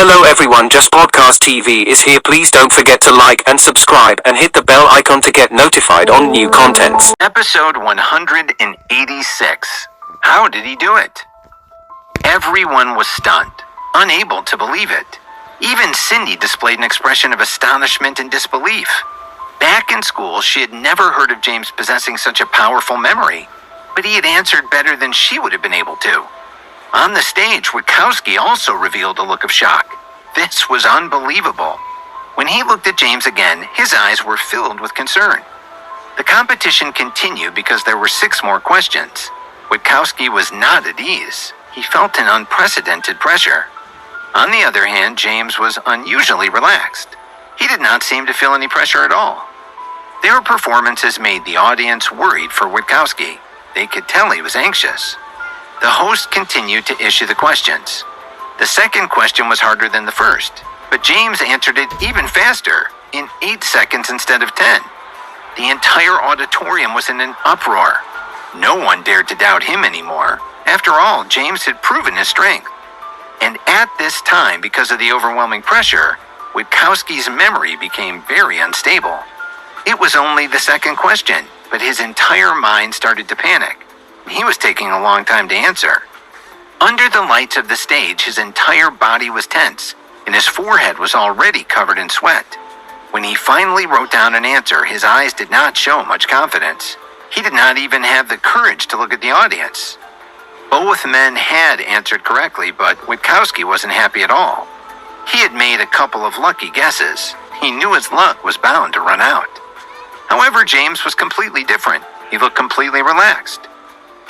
Hello everyone, Just Podcast TV is here. Please don't forget to like and subscribe and hit the bell icon to get notified on new contents. Episode 186. How did he do it? Everyone was stunned, unable to believe it. Even Cindy displayed an expression of astonishment and disbelief. Back in school, she had never heard of James possessing such a powerful memory, but he had answered better than she would have been able to. On the stage, Witkowski also revealed a look of shock. This was unbelievable. When he looked at James again, his eyes were filled with concern. The competition continued because there were 6 more questions. Witkowski was not at ease. He felt an unprecedented pressure. On the other hand, James was unusually relaxed. He did not seem to feel any pressure at all. Their performances made the audience worried for Witkowski. They could tell he was anxious. The host continued to issue the questions. The second question was harder than the first, but James answered it even faster, in 8 seconds instead of 10. The entire auditorium was in an uproar. No one dared to doubt him anymore. After all, James had proven his strength. And at this time, because of the overwhelming pressure, Witkowski's memory became very unstable. It was only the second question, but his entire mind started to panic. He was taking a long time to answer. Under the lights of the stage, his entire body was tense, and his forehead was already covered in sweat. When he finally wrote down an answer, his eyes did not show much confidence. He did not even have the courage to look at the audience. Both men had answered correctly, but Witkowski wasn't happy at all. He had made a couple of lucky guesses. He knew his luck was bound to run out. However, James was completely different. He looked completely relaxed.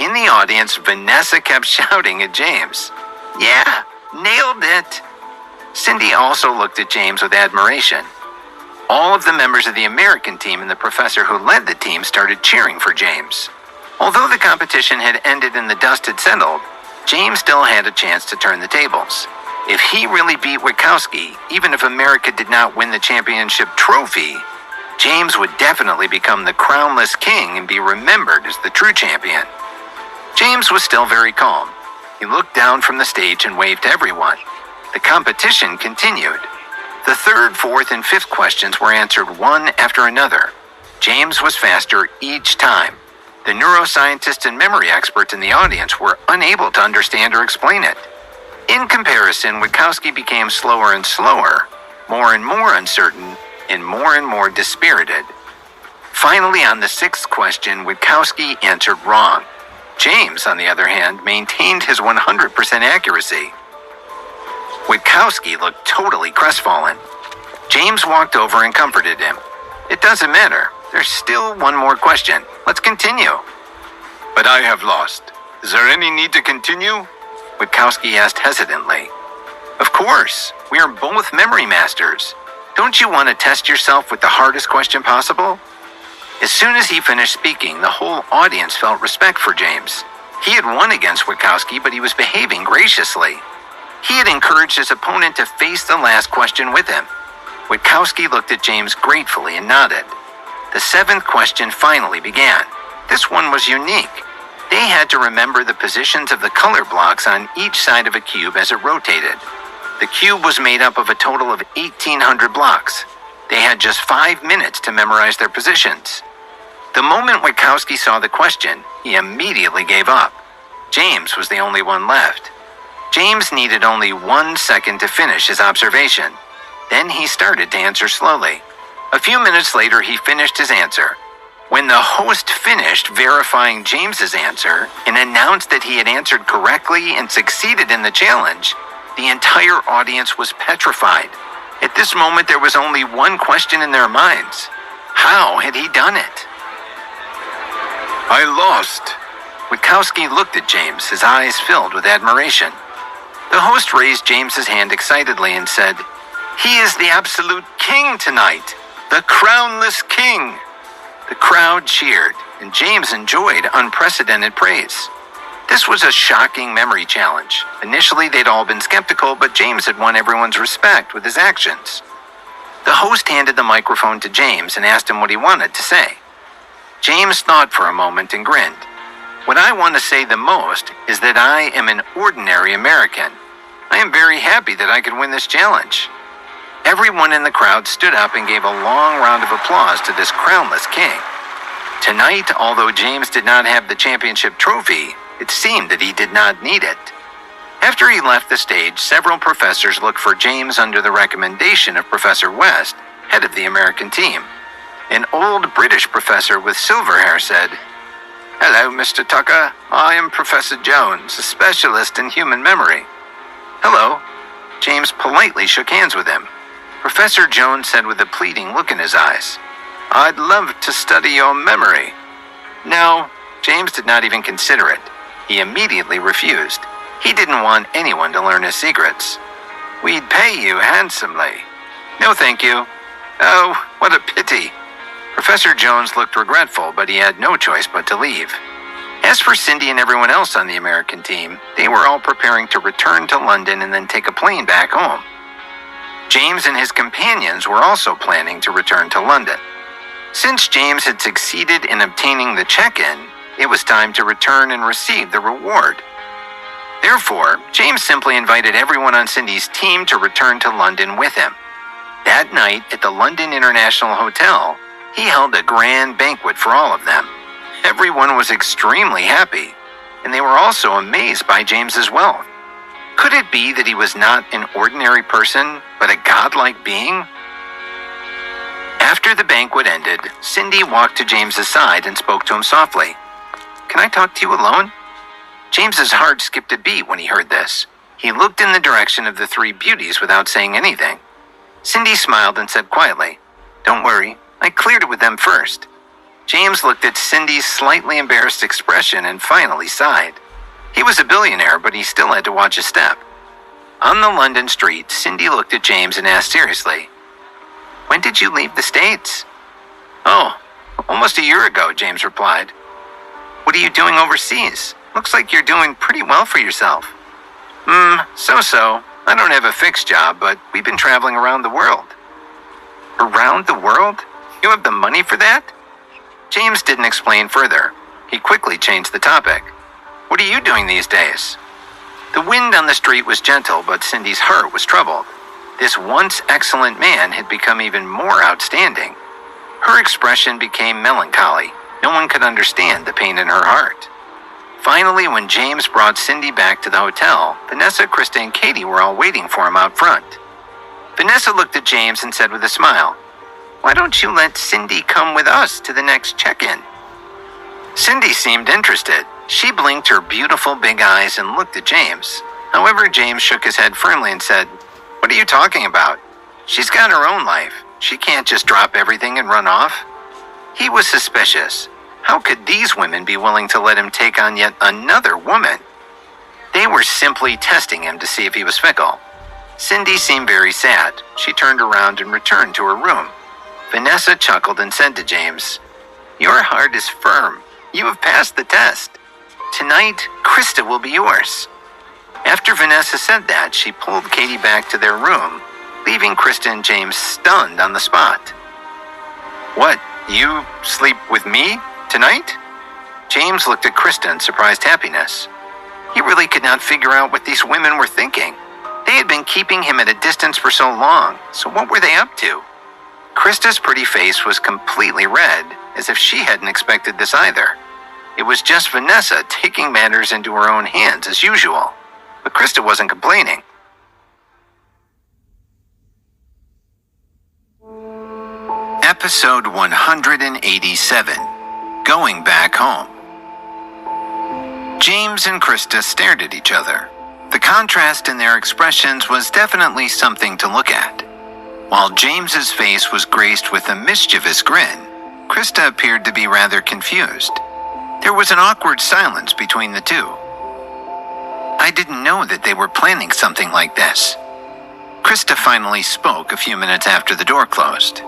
In the audience, Vanessa kept shouting at James. "Yeah, nailed it!" Cindy also looked at James with admiration. All of the members of the American team and the professor who led the team started cheering for James. Although the competition had ended and the dust had settled, James still had a chance to turn the tables. If he really beat Witkowski, even if America did not win the championship trophy, James would definitely become the crownless king and be remembered as the true champion. James was still very calm. He looked down from the stage and waved to everyone. The competition continued. The 3rd, 4th, and 5th questions were answered one after another. James was faster each time. The neuroscientists and memory experts in the audience were unable to understand or explain it. In comparison, Witkowski became slower and slower, more and more uncertain, and more dispirited. Finally, on the 6th question, Witkowski answered wrong. James, on the other hand, maintained his 100% accuracy. Witkowski looked totally crestfallen. James walked over and comforted him. "It doesn't matter. There's still one more question. Let's continue." "But I have lost. Is there any need to continue?" Witkowski asked hesitantly. "Of course. We are both memory masters. Don't you want to test yourself with the hardest question possible?" As soon as he finished speaking, the whole audience felt respect for James. He had won against Witkowski, but he was behaving graciously. He had encouraged his opponent to face the last question with him. Witkowski looked at James gratefully and nodded. The 7th question finally began. This one was unique. They had to remember the positions of the color blocks on each side of a cube as it rotated. The cube was made up of a total of 1,800 blocks. They had just 5 minutes to memorize their positions. The moment Witkowski saw the question, he immediately gave up. James was the only one left. James needed only 1 second to finish his observation. Then he started to answer slowly. A few minutes later, he finished his answer. When the host finished verifying James's answer and announced that he had answered correctly and succeeded in the challenge, the entire audience was petrified. At this moment, there was only one question in their minds. How had he done it? "I lost." Witkowski looked at James, his eyes filled with admiration. The host raised James's hand excitedly and said, "He is the absolute king tonight, the crownless king." The crowd cheered, and James enjoyed unprecedented praise. This was a shocking memory challenge. Initially, they'd all been skeptical, but James had won everyone's respect with his actions. The host handed the microphone to James and asked him what he wanted to say. James thought for a moment and grinned. "What I want to say the most is that I am an ordinary American. I am very happy that I could win this challenge." Everyone in the crowd stood up and gave a long round of applause to this crownless king. Tonight, although James did not have the championship trophy, it seemed that he did not need it. After he left the stage, several professors looked for James under the recommendation of Professor West, head of the American team. An old British professor with silver hair said, "Hello, Mr. Tucker. I am Professor Jones, a specialist in human memory." "Hello." James politely shook hands with him. Professor Jones said with a pleading look in his eyes, "I'd love to study your memory." No, James did not even consider it. He immediately refused. He didn't want anyone to learn his secrets. "We'd pay you handsomely." "No, thank you." "Oh, what a pity." Professor Jones looked regretful, but he had no choice but to leave. As for Cindy and everyone else on the American team, they were all preparing to return to London and then take a plane back home. James and his companions were also planning to return to London. Since James had succeeded in obtaining the check-in, it was time to return and receive the reward. Therefore, James simply invited everyone on Cindy's team to return to London with him. That night, at the London International Hotel, he held a grand banquet for all of them. Everyone was extremely happy, and they were also amazed by James's wealth. Could it be that he was not an ordinary person, but a godlike being? After the banquet ended, Cindy walked to James's side and spoke to him softly. "Can I talk to you alone?" James's heart skipped a beat when he heard this. He looked in the direction of the three beauties without saying anything. Cindy smiled and said quietly, "Don't worry, I cleared it with them first." James looked at Cindy's slightly embarrassed expression and finally sighed. He was a billionaire, but he still had to watch his step. On the London street, Cindy looked at James and asked seriously, "When did you leave the States?" "Oh, almost a year ago," James replied. "What are you doing overseas? Looks like you're doing pretty well for yourself." So-so. I don't have a fixed job, but we've been traveling around the world." "Around the world? You have the money for that?" James didn't explain further. He quickly changed the topic. "What are you doing these days?" The wind on the street was gentle, but Cindy's heart was troubled. This once excellent man had become even more outstanding. Her expression became melancholy. No one could understand the pain in her heart. Finally, when James brought Cindy back to the hotel, Vanessa, Krista, and Katie were all waiting for him out front. Vanessa looked at James and said with a smile, "Why don't you let Cindy come with us to the next check-in?" Cindy seemed interested. She blinked her beautiful big eyes and looked at James. However, James shook his head firmly and said, "What are you talking about? She's got her own life. She can't just drop everything and run off." He was suspicious. How could these women be willing to let him take on yet another woman? They were simply testing him to see if he was fickle. Cindy seemed very sad. She turned around and returned to her room. Vanessa chuckled and said to James, "Your heart is firm. You have passed the test. Tonight, Krista will be yours." After Vanessa said that, she pulled Katie back to their room, leaving Krista and James stunned on the spot. "What, you sleep with me tonight?" James looked at Krista in surprised happiness. He really could not figure out what these women were thinking. They had been keeping him at a distance for so long, so what were they up to? Krista's pretty face was completely red, as if she hadn't expected this either. It was just Vanessa taking matters into her own hands as usual, but Krista wasn't complaining. Episode 187, Going Back Home. James and Krista stared at each other. The contrast in their expressions was definitely something to look at. While James's face was graced with a mischievous grin, Krista appeared to be rather confused. There was an awkward silence between the two. "I didn't know that they were planning something like this." Krista finally spoke a few minutes after the door closed.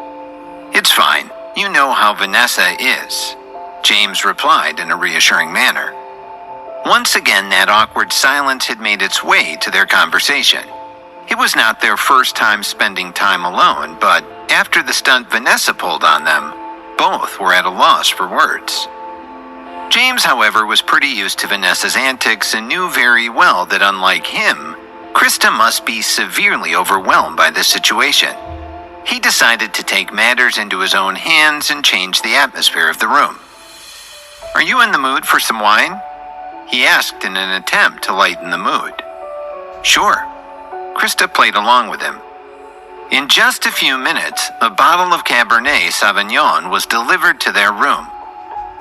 "It's fine. You know how Vanessa is," James replied in a reassuring manner. Once again, that awkward silence had made its way to their conversation. It was not their first time spending time alone, but after the stunt Vanessa pulled on them, both were at a loss for words. James, however, was pretty used to Vanessa's antics and knew very well that unlike him, Krista must be severely overwhelmed by this situation. He decided to take matters into his own hands and change the atmosphere of the room. "Are you in the mood for some wine?" he asked in an attempt to lighten the mood. "Sure." Krista played along with him. In just a few minutes, a bottle of Cabernet Sauvignon was delivered to their room.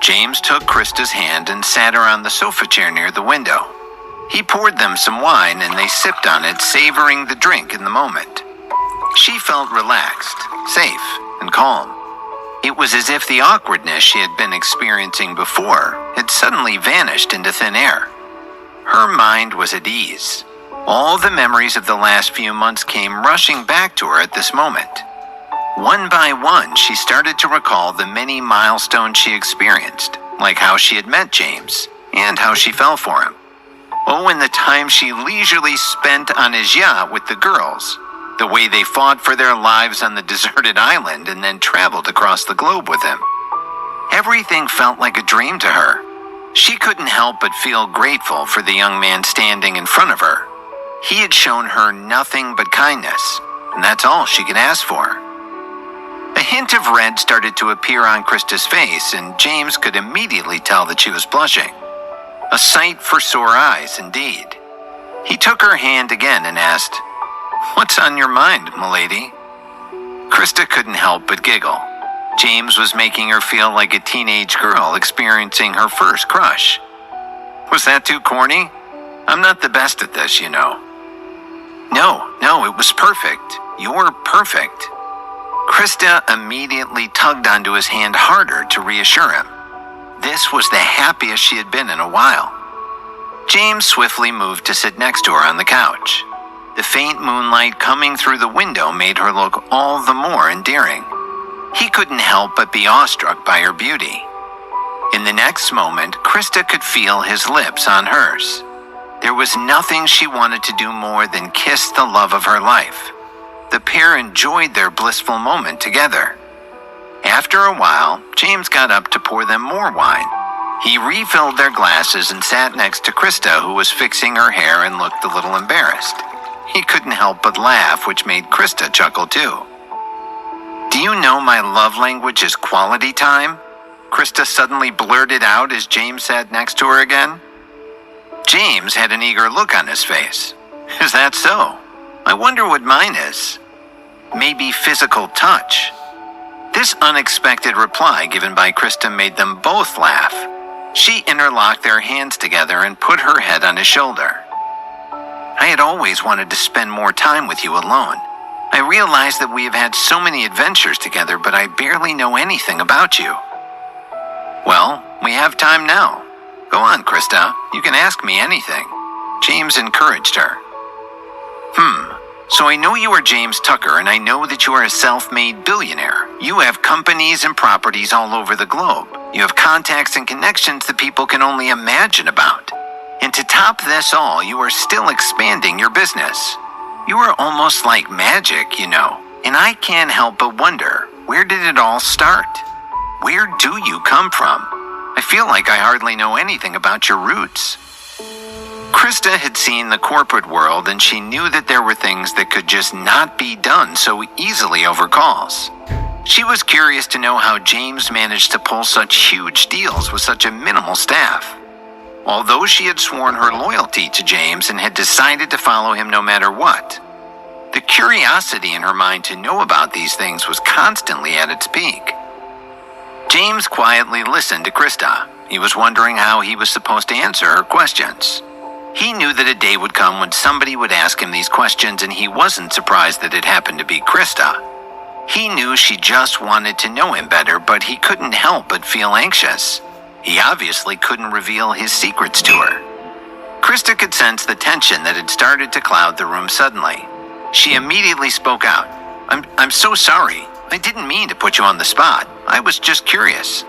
James took Krista's hand and sat her on the sofa chair near the window. He poured them some wine and they sipped on it, savoring the drink in the moment. She felt relaxed, safe, and calm. It was as if the awkwardness she had been experiencing before had suddenly vanished into thin air. Her mind was at ease. All the memories of the last few months came rushing back to her at this moment. One by one, she started to recall the many milestones she experienced, like how she had met James, and how she fell for him. Oh, and the time she leisurely spent on his yacht with the girls, the way they fought for their lives on the deserted island and then traveled across the globe with him. Everything felt like a dream to her. She couldn't help but feel grateful for the young man standing in front of her. He had shown her nothing but kindness, and that's all she could ask for. A hint of red started to appear on Krista's face, and James could immediately tell that she was blushing. A sight for sore eyes, indeed. He took her hand again and asked, "What's on your mind, m'lady?" Krista couldn't help but giggle. James was making her feel like a teenage girl experiencing her first crush. Was that too corny? I'm not the best at this, you know. No, it was perfect. You're perfect. Krista immediately tugged onto his hand harder to reassure him. This was the happiest she had been in a while. James swiftly moved to sit next to her on the couch. The faint moonlight coming through the window made her look all the more endearing. He couldn't help but be awestruck by her beauty. In the next moment, Krista could feel his lips on hers. There was nothing she wanted to do more than kiss the love of her life. The pair enjoyed their blissful moment together. After a while, James got up to pour them more wine. He refilled their glasses and sat next to Krista, who was fixing her hair and looked a little embarrassed. He couldn't help but laugh, which made Krista chuckle too. "Do you know my love language is quality time?" Krista suddenly blurted out as James sat next to her again. James had an eager look on his face. "Is that so? I wonder what mine is. Maybe physical touch." This unexpected reply given by Krista made them both laugh. She interlocked their hands together and put her head on his shoulder. "I had always wanted to spend more time with you alone. I realize that we have had so many adventures together, but I barely know anything about you." "Well, we have time now. Go on, Krista. You can ask me anything." James encouraged her. So I know you are James Tucker, and I know that you are a self-made billionaire. You have companies and properties all over the globe. You have contacts and connections that people can only imagine about. And to top this all, you are still expanding your business. You are almost like magic, you know. And I can't help but wonder, where did it all start? Where do you come from? I feel like I hardly know anything about your roots. Krista had seen the corporate world, and she knew that there were things that could just not be done so easily over calls. She was curious to know how James managed to pull such huge deals with such a minimal staff. Although she had sworn her loyalty to James and had decided to follow him no matter what, the curiosity in her mind to know about these things was constantly at its peak. James quietly listened to Krista. He was wondering how he was supposed to answer her questions. He knew that a day would come when somebody would ask him these questions, and he wasn't surprised that it happened to be Krista. He knew she just wanted to know him better, but he couldn't help but feel anxious. He obviously couldn't reveal his secrets to her. Krista could sense the tension that had started to cloud the room suddenly. She immediately spoke out. I'm so sorry. I didn't mean to put you on the spot. I was just curious."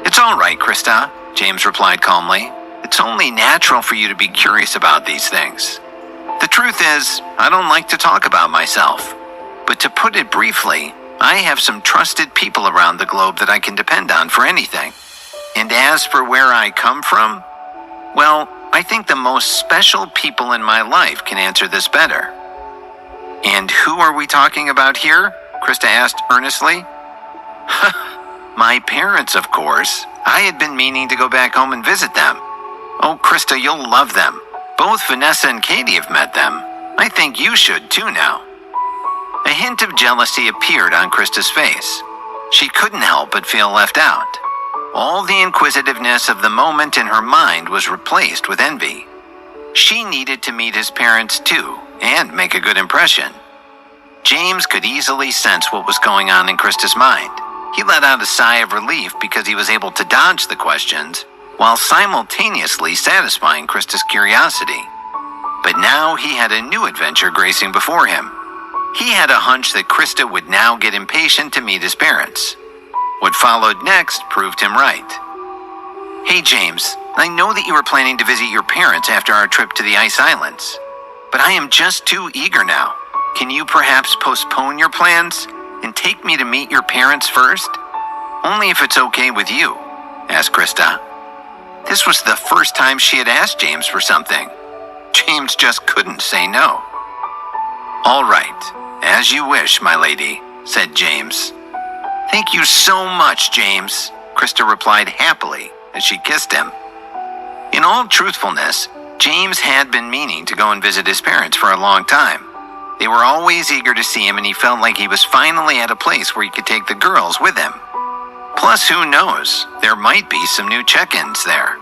"It's all right, Krista," James replied calmly. "It's only natural for you to be curious about these things. The truth is, I don't like to talk about myself. But to put it briefly, I have some trusted people around the globe that I can depend on for anything. And as for where I come from, well, I think the most special people in my life can answer this better." "And who are we talking about here?" Krista asked earnestly. "My parents, of course. I had been meaning to go back home and visit them. Oh, Krista, you'll love them. Both Vanessa and Katie have met them. I think you should too now." A hint of jealousy appeared on Krista's face. She couldn't help but feel left out. All the inquisitiveness of the moment in her mind was replaced with envy. She needed to meet his parents too, and make a good impression. James could easily sense what was going on in Krista's mind. He let out a sigh of relief because he was able to dodge the questions, while simultaneously satisfying Krista's curiosity. But now he had a new adventure gracing before him. He had a hunch that Krista would now get impatient to meet his parents. What followed next proved him right. "Hey James, I know that you were planning to visit your parents after our trip to the Ice Islands, but I am just too eager now. Can you perhaps postpone your plans and take me to meet your parents first? Only if it's okay with you," asked Krista. This was the first time she had asked James for something. James just couldn't say no. "All right, as you wish, my lady," said James. "Thank you so much, James," Krista replied happily as she kissed him. In all truthfulness, James had been meaning to go and visit his parents for a long time. They were always eager to see him, and he felt like he was finally at a place where he could take the girls with him. Plus, who knows, there might be some new check-ins there.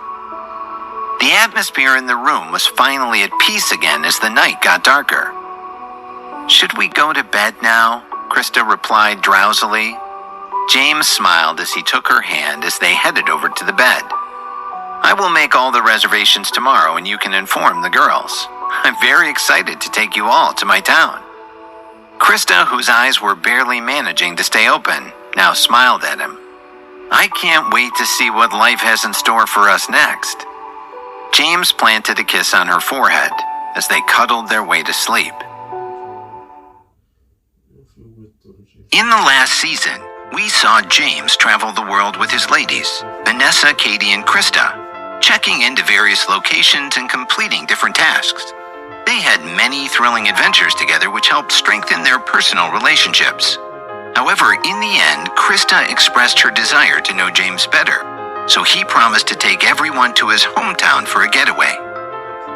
The atmosphere in the room was finally at peace again as the night got darker. "Should we go to bed now?" Krista replied drowsily. James smiled as he took her hand as they headed over to the bed. "I will make all the reservations tomorrow and you can inform the girls. I'm very excited to take you all to my town." Krista, whose eyes were barely managing to stay open, now smiled at him. "I can't wait to see what life has in store for us next." James planted a kiss on her forehead as they cuddled their way to sleep. In the last season, we saw James travel the world with his ladies, Vanessa, Katie, and Krista, checking into various locations and completing different tasks. They had many thrilling adventures together which helped strengthen their personal relationships. However, in the end, Krista expressed her desire to know James better, so he promised to take everyone to his hometown for a getaway.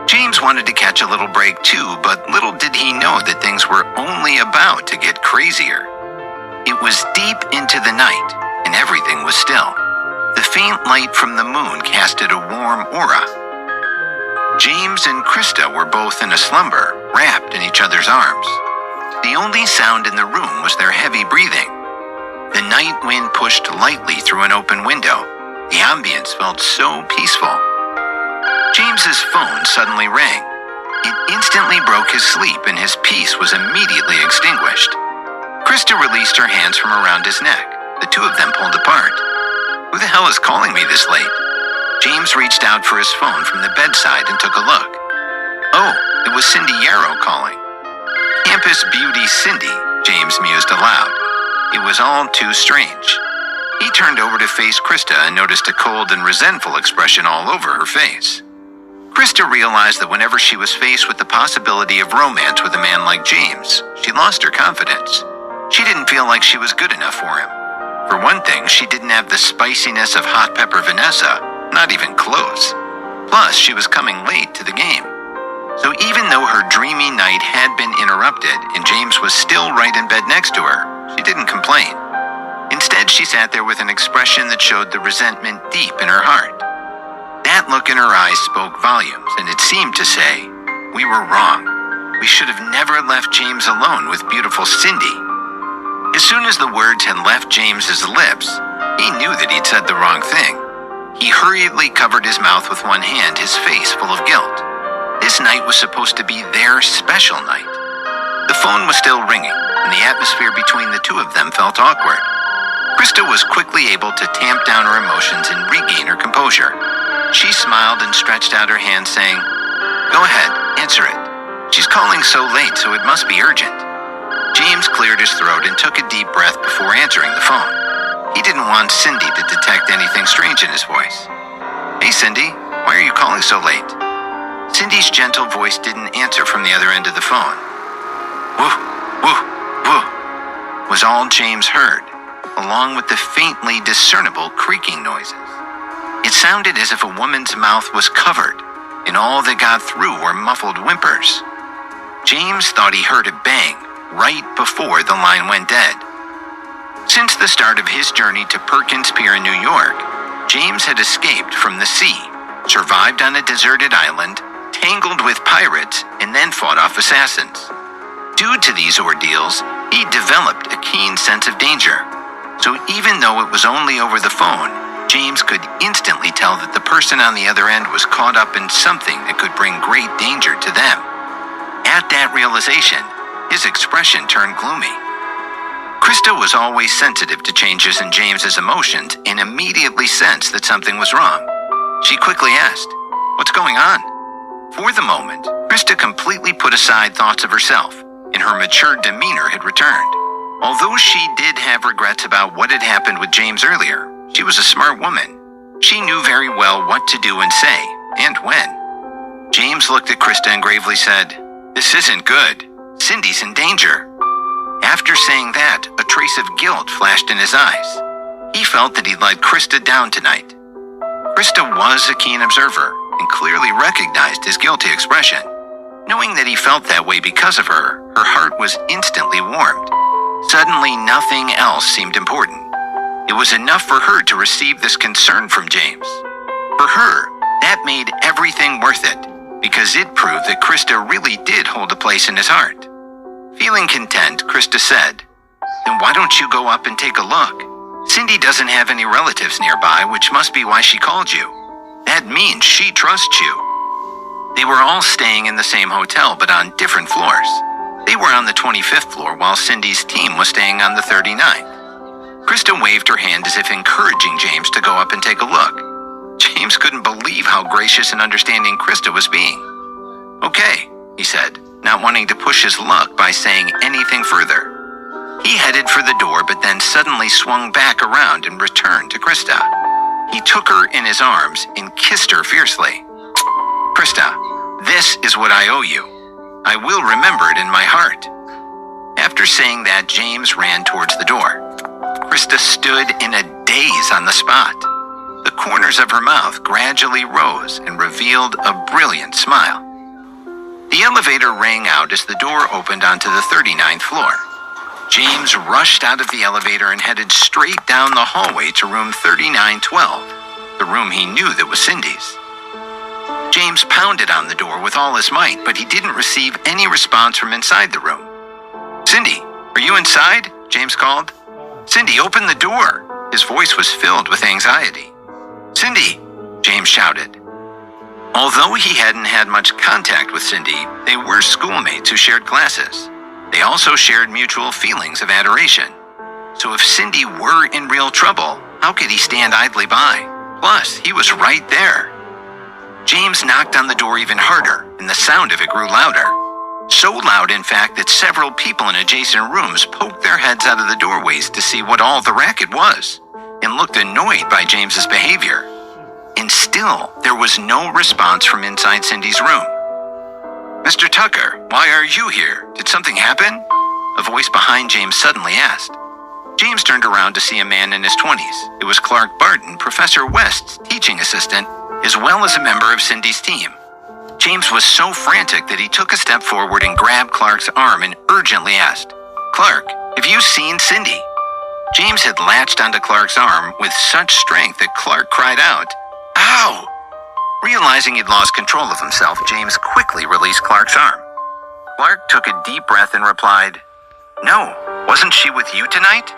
James wanted to catch a little break too, but little did he know that things were only about to get crazier. It was deep into the night, and everything was still. The faint light from the moon casted a warm aura. James and Krista were both in a slumber, wrapped in each other's arms. The only sound in the room was their heavy breathing. The night wind pushed lightly through an open window. The ambience felt so peaceful. James's phone suddenly rang. It instantly broke his sleep and his peace was immediately extinguished. Krista released her hands from around his neck. The two of them pulled apart. "Who the hell is calling me this late?" James reached out for his phone from the bedside and took a look. Oh, it was Cindy Yarrow calling. Campus beauty Cindy, James mused aloud. It was all too strange. He turned over to face Krista and noticed a cold and resentful expression all over her face. Krista realized that whenever she was faced with the possibility of romance with a man like James, she lost her confidence. She didn't feel like she was good enough for him. For one thing, she didn't have the spiciness of hot pepper Vanessa, not even close. Plus, she was coming late to the game. So even though her dreamy night had been interrupted and James was still right in bed next to her, she didn't complain. Instead, she sat there with an expression that showed the resentment deep in her heart. That look in her eyes spoke volumes, and it seemed to say, "We were wrong. We should have never left James alone with beautiful Cindy." As soon as the words had left James's lips, he knew that he'd said the wrong thing. He hurriedly covered his mouth with one hand, his face full of guilt. This night was supposed to be their special night. The phone was still ringing, and the atmosphere between the two of them felt awkward. Krista was quickly able to tamp down her emotions and regain her composure. She smiled and stretched out her hand, saying, "Go ahead, answer it. She's calling so late, so it must be urgent." James cleared his throat and took a deep breath before answering the phone. He didn't want Cindy to detect anything strange in his voice. "Hey, Cindy, why are you calling so late?" Cindy's gentle voice didn't answer from the other end of the phone. Woo, woo, woo, was all James heard, along with the faintly discernible creaking noises. It sounded as if a woman's mouth was covered, and all that got through were muffled whimpers. James thought he heard a bang right before the line went dead. Since the start of his journey to Perkins Pier in New York, James had escaped from the sea, survived on a deserted island, tangled with pirates, and then fought off assassins. Due to these ordeals, he developed a keen sense of danger. So even though it was only over the phone, James could instantly tell that the person on the other end was caught up in something that could bring great danger to them. At that realization, his expression turned gloomy. Krista was always sensitive to changes in James's emotions and immediately sensed that something was wrong. She quickly asked, "What's going on?" For the moment, Krista completely put aside thoughts of herself, and her mature demeanor had returned. Although she did have regrets about what had happened with James earlier, she was a smart woman. She knew very well what to do and say, and when. James looked at Krista and gravely said, "This isn't good. Cindy's in danger." After saying that, a trace of guilt flashed in his eyes. He felt that he'd let Krista down tonight. Krista was a keen observer and clearly recognized his guilty expression. Knowing that he felt that way because of her, her heart was instantly warmed. Suddenly, nothing else seemed important. It was enough for her to receive this concern from James. For her, that made everything worth it, because it proved that Krista really did hold a place in his heart. Feeling content, Krista said, "Then why don't you go up and take a look? Cindy doesn't have any relatives nearby, which must be why she called you. That means she trusts you." They were all staying in the same hotel, but on different floors. They were on the 25th floor, while Cindy's team was staying on the 39th. Krista waved her hand as if encouraging James to go up and take a look. James couldn't believe how gracious and understanding Krista was being. "Okay," he said, not wanting to push his luck by saying anything further. He headed for the door, but then suddenly swung back around and returned to Krista. He took her in his arms and kissed her fiercely. "Krista, this is what I owe you. I will remember it in my heart." After saying that, James ran towards the door. Krista stood in a daze on the spot. The corners of her mouth gradually rose and revealed a brilliant smile. The elevator rang out as the door opened onto the 39th floor. James rushed out of the elevator and headed straight down the hallway to room 3912, the room he knew that was Cindy's. James pounded on the door with all his might, but he didn't receive any response from inside the room. "Cindy, are you inside?" James called. "Cindy, open the door." His voice was filled with anxiety. "Cindy," James shouted. Although he hadn't had much contact with Cindy, they were schoolmates who shared classes. They also shared mutual feelings of adoration. So if Cindy were in real trouble, how could he stand idly by? Plus, he was right there. James knocked on the door even harder, and the sound of it grew louder. So loud, in fact, that several people in adjacent rooms poked their heads out of the doorways to see what all the racket was, and looked annoyed by James's behavior. And still, there was no response from inside Cindy's room. "Mr. Tucker, why are you here? Did something happen?" A voice behind James suddenly asked. James turned around to see a man in his 20s. It was Clark Barton, Professor West's teaching assistant, as well as a member of Cindy's team. James was so frantic that he took a step forward and grabbed Clark's arm and urgently asked, "Clark, have you seen Cindy?" James had latched onto Clark's arm with such strength that Clark cried out, "Ow!" Realizing he'd lost control of himself, James quickly released Clark's arm. Clark took a deep breath and replied, "No, wasn't she with you tonight?"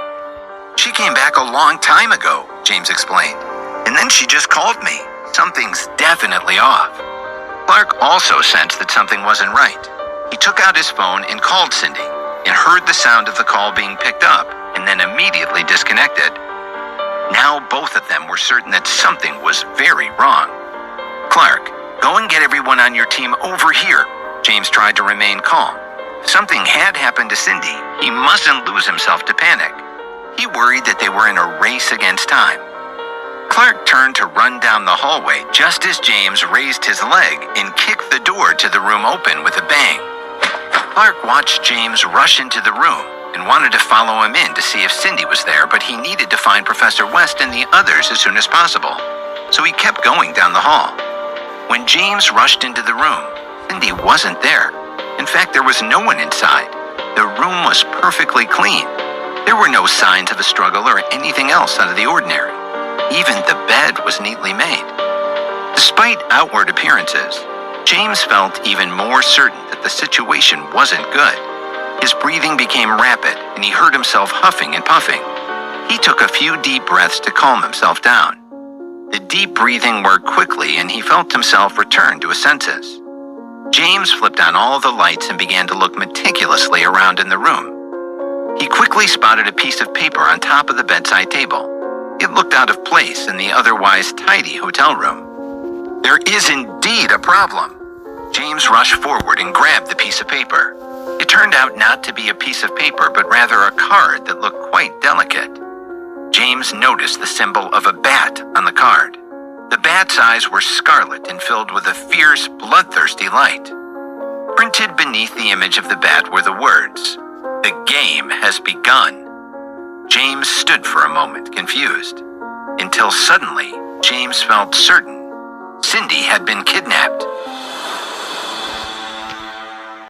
"She came back a long time ago," James explained, "and then she just called me. Something's definitely off." Clark also sensed that something wasn't right. He took out his phone and called Cindy, and heard the sound of the call being picked up and then immediately disconnected. Now both of them were certain that something was very wrong. "Clark, go and get everyone on your team over here." James tried to remain calm. If something had happened to Cindy, he mustn't lose himself to panic. He worried that they were in a race against time. Clark turned to run down the hallway just as James raised his leg and kicked the door to the room open with a bang. Clark watched James rush into the room and wanted to follow him in to see if Cindy was there, but he needed to find Professor West and the others as soon as possible, so he kept going down the hall. When James rushed into the room, Cindy wasn't there. In fact, there was no one inside. The room was perfectly clean. There were no signs of a struggle or anything else out of the ordinary. Even the bed was neatly made. Despite outward appearances, James felt even more certain that the situation wasn't good. His breathing became rapid, and he heard himself huffing and puffing. He took a few deep breaths to calm himself down. The deep breathing worked quickly, and he felt himself return to his senses. James flipped on all the lights and began to look meticulously around in the room. He quickly spotted a piece of paper on top of the bedside table. It looked out of place in the otherwise tidy hotel room. There is indeed a problem. James rushed forward and grabbed the piece of paper. It turned out not to be a piece of paper, but rather a card that looked quite delicate. James noticed the symbol of a bat on the card. The bat's eyes were scarlet and filled with a fierce, bloodthirsty light. Printed beneath the image of the bat were the words, "The game has begun." James stood for a moment, confused, until suddenly James felt certain Cindy had been kidnapped.